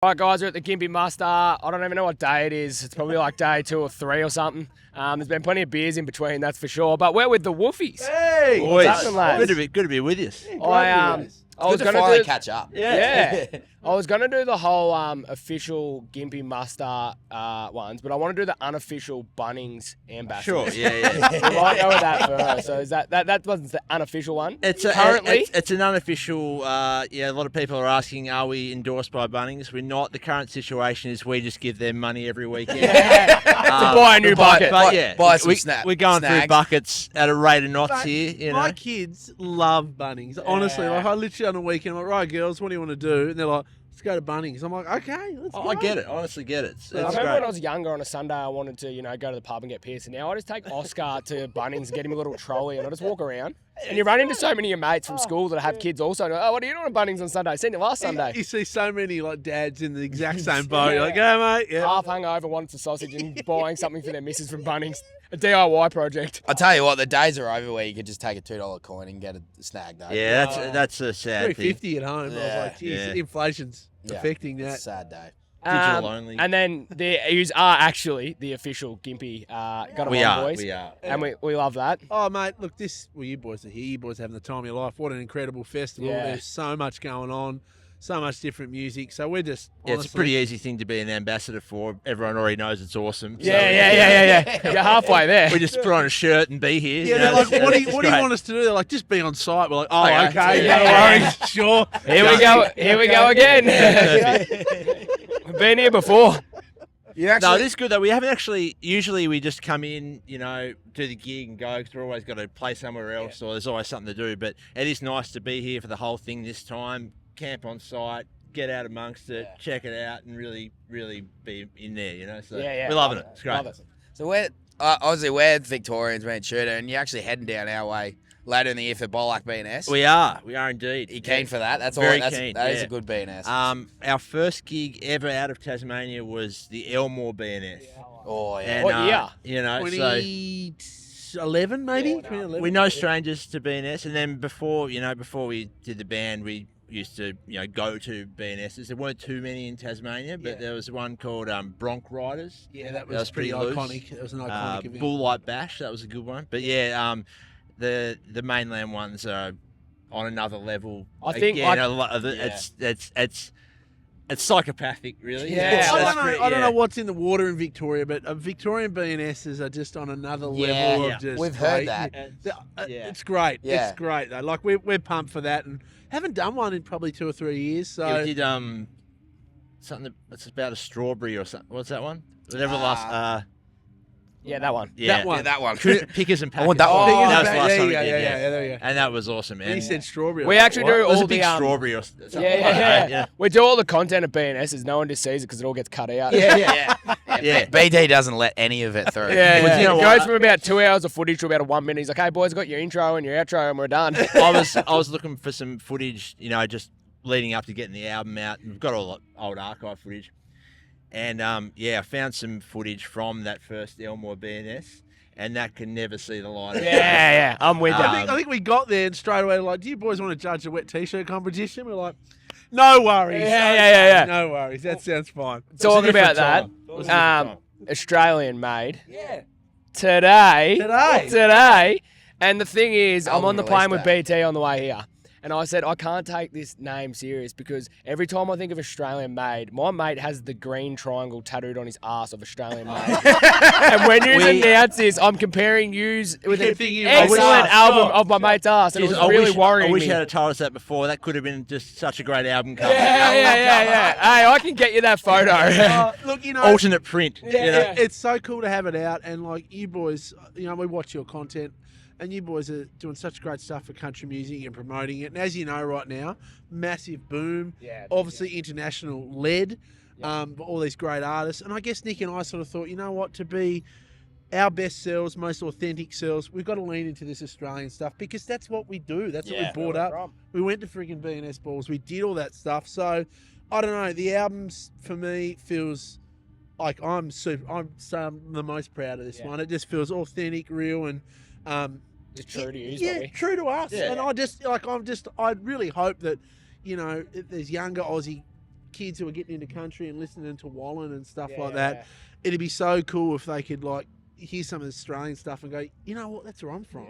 All right, guys, we're at the Gympie muster. I don't even know what day it is. It's probably like day 2 or 3 or something. There's been plenty of beers in between, that's for sure. But we're with the Wolfies. Hey, what's happening, lads? Good to be with you. I was going to finally catch up. Yeah. I was going to do the whole official Gympie muster ones, but I want to do the unofficial Bunnings ambassadors. Sure, yeah. We might go with that first. So is that wasn't the unofficial one? Currently, it's an unofficial. A lot of people are asking, are we endorsed by Bunnings? We're not. The current situation is we just give them money every weekend to buy a new bucket. But yeah, buy some snags. We're going through buckets at a rate of knots here. You know? My kids love Bunnings. Honestly, like I literally on the weekend, I'm like, right, girls, what do you want to do? And they're like, let's go to Bunnings. I'm like, okay, let's go. I get it. Honestly, get it. It's I remember great. when I was younger on a Sunday, I wanted to, go to the pub and get pissed. And now I just take Oscar to Bunnings and get him a little trolley and I just walk around. And you run into so many of your mates from school that have kids also. And oh, what are you doing at Bunnings on Sunday? I seen you last Sunday. You see so many like dads in the exact same boat. You're like, yeah, mate. Yeah. Half hungover, wanted some sausage and buying something for their missus from Bunnings. A DIY project. I tell you what, the days are over where you could just take a $2 coin and get a snag, though. Yeah, that's a sad thing. $3.50 at home. I was like, geez, inflation's affecting that. Sad day. Digital only. And then you are actually the official Gympie boys. We are. And we love that. Oh, mate, look, you boys are here. You boys are having the time of your life. What an incredible festival. Yeah. There's so much going on, so much different music. So we're just, It's a pretty easy thing to be an ambassador for. Everyone already knows it's awesome. Yeah. You're halfway there. We just put on a shirt and be here. Yeah, they're like, what do you want us to do? They're like, just be on site. We're like, oh, okay, Yeah. no worries, sure. Here we go again. We've been here before. No, this is good though. We haven't actually. Usually, we just come in, do the gig and go. Because we're always got to play somewhere else, or there's always something to do. But it is nice to be here for the whole thing this time. Camp on site, get out amongst it, check it out, and really, really be in there. So we're loving it. It's great. Love it. So we're Victorians, we're in Shooter, and you're actually heading down our way later in the year for Bollock B&S. We are indeed. You keen for that? That's Very all. keen, That is a good B&S. Our first gig ever out of Tasmania was the Elmore B&S. Oh yeah. And, What year? 2011 maybe? 2011. We're no strangers to B&S, and then before we did the band, we used to go to B&S's. There weren't too many in Tasmania, but there was one called Bronc Riders. Yeah, that was pretty iconic. It was an iconic event. Bull Light Bash, that was a good one. But the mainland ones are on another level. I think a lot of it's psychopathic, really. Yeah. I don't know what's in the water in Victoria, but Victorian B&S's are just on another level of just. We've heard great. that. It's great. Yeah. It's great though. Like we're pumped for that, and haven't done one in probably 2 or 3 years. So we did something that's about a strawberry or something. What's that one? Whatever last. Yeah, that one. Yeah, that one. Pickers and Packers. I want that one. That was the last time we did, there you go. And that was awesome, man. He said strawberry. We actually do It was all a big the strawberry or something. Yeah. We do all the content of B&S's. No one just sees it because it all gets cut out. Yeah. BD doesn't let any of it through. It You know goes what? from about 2 hours of footage to about 1 minute. He's like, "Hey boys, I got your intro and your outro, and we're done." I was looking for some footage, just leading up to getting the album out. We've got all the old archive footage, and I found some footage from that first Elmore B&S, and that can never see the light of day. Yeah, I'm with you. I think we got there and straight away like, do you boys want to judge a wet t-shirt competition? We're like, no worries. Yeah. No worries. That sounds fine. Talking about that, Australian made. Yeah. Today. And the thing is, I'm on the plane with BT on the way here. And I said, I can't take this name serious because every time I think of Australian made, my mate has the green triangle tattooed on his ass of Australian made. And when you announce this, I'm comparing yous with an excellent album of my mate's ass. And it was really worrying I wish me. you had told us that before. That could have been just such a great album cover. Yeah. Hey, I can get you that photo. Look, Alternate print. It's so cool to have it out. And like you boys, we watch your content. And you boys are doing such great stuff for country music and promoting it. And as you know right now, massive boom. Yeah, obviously international led, all these great artists. And I guess Nick and I sort of thought, to be our best selves, most authentic selves, we've got to lean into this Australian stuff because that's what we do. That's what we brought up. We went to friggin' B&S balls. We did all that stuff. So, I don't know. The albums, for me, feels like I'm the most proud of this one. It just feels authentic, real, and... Just true to you, true to us. Yeah. And I really hope that, if there's younger Aussie kids who are getting into country and listening to Wallen and stuff like that. It'd be so cool if they could like hear some of the Australian stuff and go, you know what, that's where I'm from.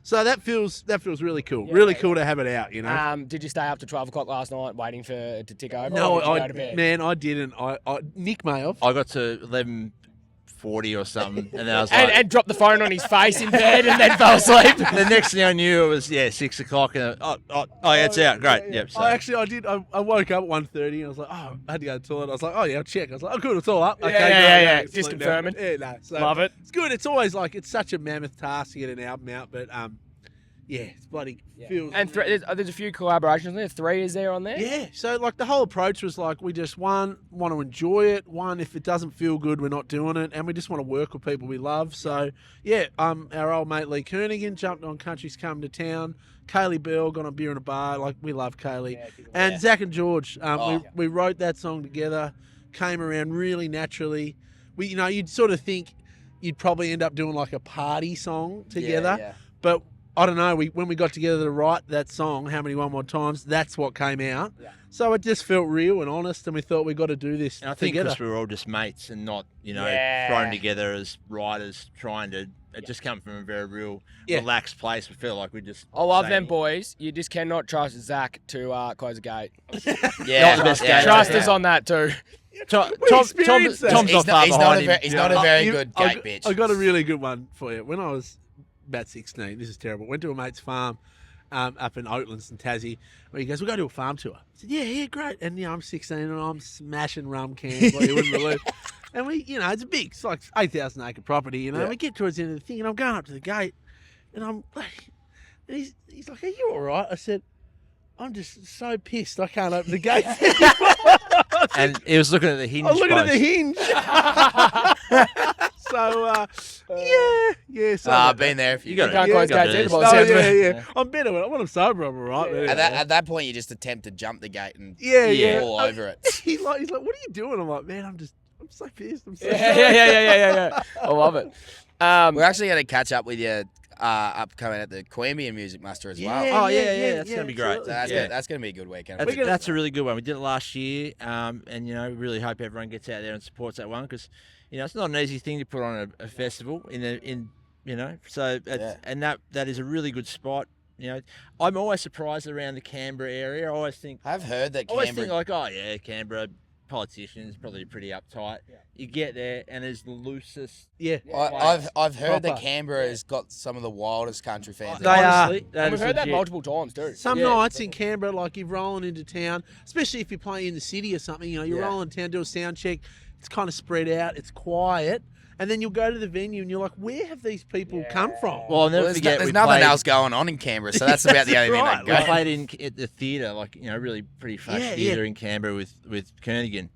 So that feels really cool. Really cool to have it out, you know. Did you stay up to 12 o'clock last night waiting for it to tick over? No, or did you go to bed? man, I didn't. Nick may have. I got to 11:40 or something, and then I was like, and dropped the phone on his face in bed and then fell asleep. the next thing I knew, it was 6 o'clock, and yeah, it's out. Great. Yep. So. I did. I woke up at 1:30 and I was like, oh, I had to go to the toilet. I was like, oh yeah, I'll check. I was like, oh good, it's all up. Okay, yeah. Just Just confirming. Yeah, no. So Love it. It's good. It's always like it's such a mammoth task to get an album out, but yeah, it's bloody feels. And there's a few collaborations there. 3 is there on there? Yeah, so like the whole approach was like we just want to enjoy it. If it doesn't feel good, we're not doing it, and we just want to work with people we love. So yeah, our old mate Lee Kernigan jumped on Country's Come to Town. Kaylee Bell got on Beer in a Bar. Like we love Kaylee, and Zach and George. We wrote that song together. Came around really naturally. You'd sort of think you'd probably end up doing like a party song together, but I don't know. When we got together to write that song, How Many One More Times, that's what came out. Yeah. So it just felt real and honest, and we thought we got to do this and I think together. because we were all just mates and not, thrown together as writers trying to. It just come from a very real, relaxed place. We feel like we just. I love them boys. You just cannot trust Zach to close a gate. Not the best gate. Trust us on that too. Tom's not far behind him. He's not a very good gate bitch. I got a really good one for you. When I was about 16, this is terrible. Went to a mate's farm up in Oatlands in Tassie. Where he goes, we'll go to a farm tour. I said, yeah, great. And I'm 16 and I'm smashing rum cans like you wouldn't believe. And we, it's like 8,000 acre property, And we get towards the end of the thing and I'm going up to the gate and I'm like, and he's like, are you all right? I said, I'm just so pissed I can't open the gate. And he was looking at the hinge. I was looking at the hinge. So I've been there. If you can't close gates either. Yeah. I'm better when I'm sober. I'm all right. At that point, you just attempt to jump the gate and fall over it. He's like, what are you doing? I'm like, man, I'm so pissed. I'm so yeah. I love it. We're actually going to catch up with you upcoming at the Gympie Music Muster as well. That's going to be great. So that's going to be a good weekend. That's a really good one. We did it last year, and we really hope everyone gets out there and supports that one because it's not an easy thing to put on a festival and that is a really good spot. I'm always surprised around the Canberra area. I always think I've heard that Canberra politicians probably pretty uptight. Yeah. You get there and there's the loosest. Yeah, I've heard that Canberra has got some of the wildest country fans. Honestly, and we've heard that multiple times too. Some nights in Canberra, like you're rolling into town, especially if you're playing in the city or something. You're rolling into town, do a sound check. It's kind of spread out. It's quiet. And then you'll go to the venue and you're like, where have these people come from? Well, I'll never forget. There's nothing else going on in Canberra, so that's about the only thing that goes. We played at the theatre, really pretty flash theatre in Canberra with Kernigan.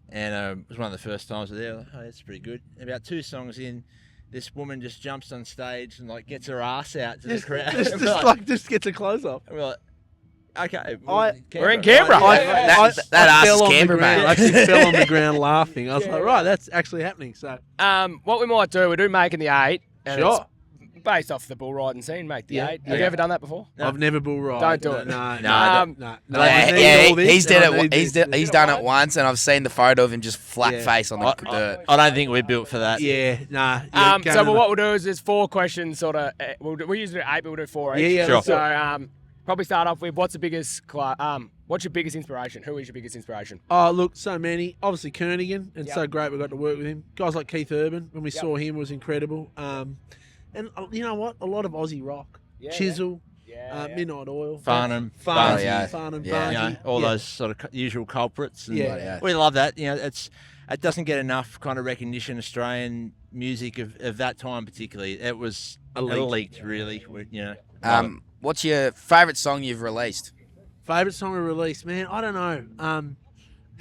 And it was one of the first times I was there. Like, oh, that's pretty good. And about 2 songs in, this woman just jumps on stage and gets her ass out to the crowd. Just gets her clothes off. And we're like, okay, we're in Canberra. That ass is Canberra, mate. I actually fell on the ground laughing. I was like, right, that's actually happening. So, what we might do, we do Making the 8. Sure. Based off the bull riding scene, Make the 8. Have you ever done that before? No. I've never bull ridden. Don't do it. No. He's done it once, and I've seen the photo of him just flat face on the dirt. I don't think we're built for that. So what we'll do is there's 4 questions, sort of. We usually do 8, but we'll do 4 each. Yeah. Sure. So probably start off with what's your biggest inspiration? Who is your biggest inspiration? Oh, look, so many. Obviously Kernigan, and so great we got to work with him. Guys like Keith Urban, when we saw him, was incredible. And you know what? A lot of Aussie rock. Chisel, Midnight Oil. Farnham. Barney. All those sort of usual culprits. And we love that. It doesn't get enough kind of recognition, Australian music of that time particularly. It was elite really. What's your favourite song you've released? Favourite song we released? Man, I don't know.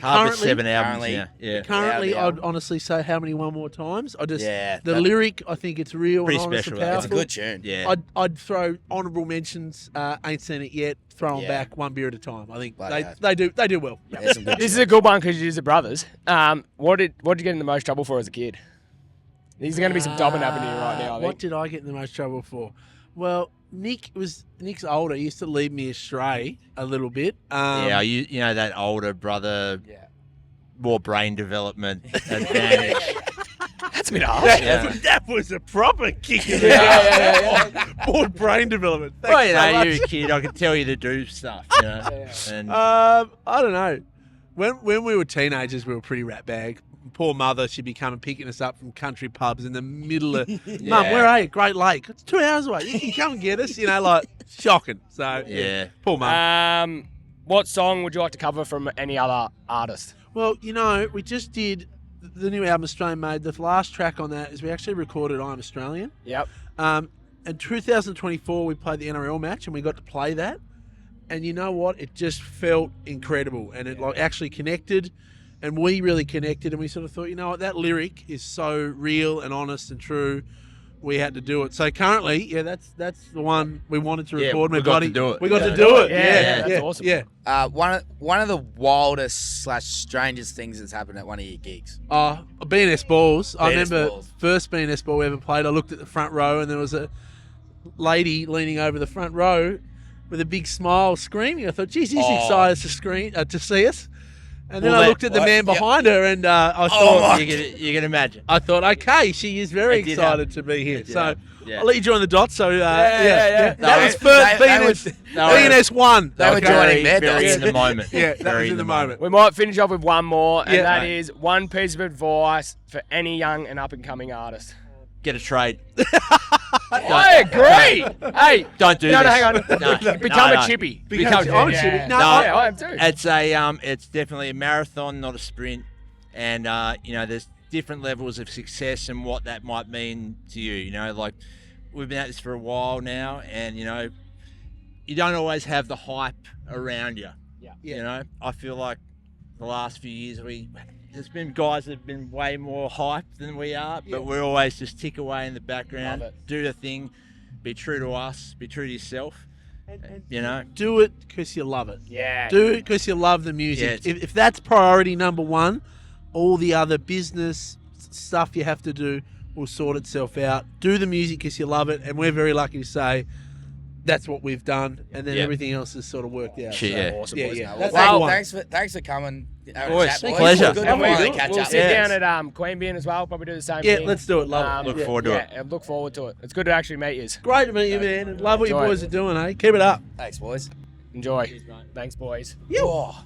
Hard with 7 albums. Currently, I'd honestly say How Many One More Times. The lyric, I think it's real pretty and honest special. and It's powerful. a good tune. Yeah. I'd throw honourable mentions. Ain't seen it yet. Throw them back one beer at a time. I think they do well. Yeah, this is a good one because you're the brothers. What did you get in the most trouble for as a kid? There's going to be some dobbing happening here right now. I think. What did I get in the most trouble for? Well, Nick's older. He used to lead me astray a little bit. Yeah, you know that older brother, more brain development advantage. That's a bit harsh. That was a proper kick in the ass. More brain development. Thanks Well, you know, so much. you're a kid. I can tell you to do stuff. You know, and I don't know. When we were teenagers, we were pretty rat bag. Poor mother, she'd be coming picking us up from country pubs in the middle of, Mum, where are you? Great Lake. It's 2 hours away. You can come and get us. You know, like shocking. So yeah, poor mum. What song would you like to cover from any other artist? Well, you know, we just did the new album Australian Made. The last track on that is we actually recorded I'm Australian. Yep. In 2024, we played the NRL match and we got to play that. And you know what? It just felt incredible, and it like actually connected, and we really connected, and we sort of thought, you know what? That lyric is so real and honest and true. We had to do it. So currently, that's the one we wanted to record. we got to do it. We got to do it. Yeah, that's awesome. Yeah. One of the wildest / strangest things that's happened at one of your gigs. B&S Balls. I B&S remember Balls. first B&S Ball we ever played. I looked at the front row, and there was a lady leaning over the front row with a big smile, screaming. I thought, geez, she's excited to see us. And then I looked at the man behind her, and I thought, you can imagine. I thought, okay, she is very It did excited to be here. So Yeah. I'll let you join the dots. So yeah. that was first B&S 1. They were joining their very dots. in the moment. Yeah, that Very was in the moment. We might finish off with one more, and Yeah. that is one piece of advice for any young and up-and-coming artist. Get a trade. I agree. Hey, Don't do no, this. hang on. No, Become no. a chippy. I'm a chippy. No, I am too. It's definitely a marathon, not a sprint. And you know, there's different levels of success and what that might mean to you. You know, like we've been at this for a while now, and you know, you don't always have the hype around you. Yeah. You know, I feel like the last few years there's been guys that have been way more hyped than we are, but we're always just tick away in the background, Love it. do the thing, be true to us, be true to yourself. You know, do it because you love it. Yeah. Do it because you love the music. Yeah, If that's priority number one, all the other business stuff you have to do will sort itself out. Do the music because you love it, and we're very lucky to say that's what we've done, and then everything else has sort of worked out. Yeah. Awesome, Yeah, boys. yeah. Well, That's number one. thanks for coming. Boys, Chat, pleasure. Good And to we'll, finally catch we'll up. sit Yeah. down at Queanbeyan as well. Probably do the same Yeah, thing. let's do it. Love it. Look forward to it. Yeah, look forward to it. It's good to actually meet you. Great to meet you, man. And love what you Enjoy boys it. are doing, eh? Keep it up. Thanks, boys. Enjoy. Thanks, boys. Oh.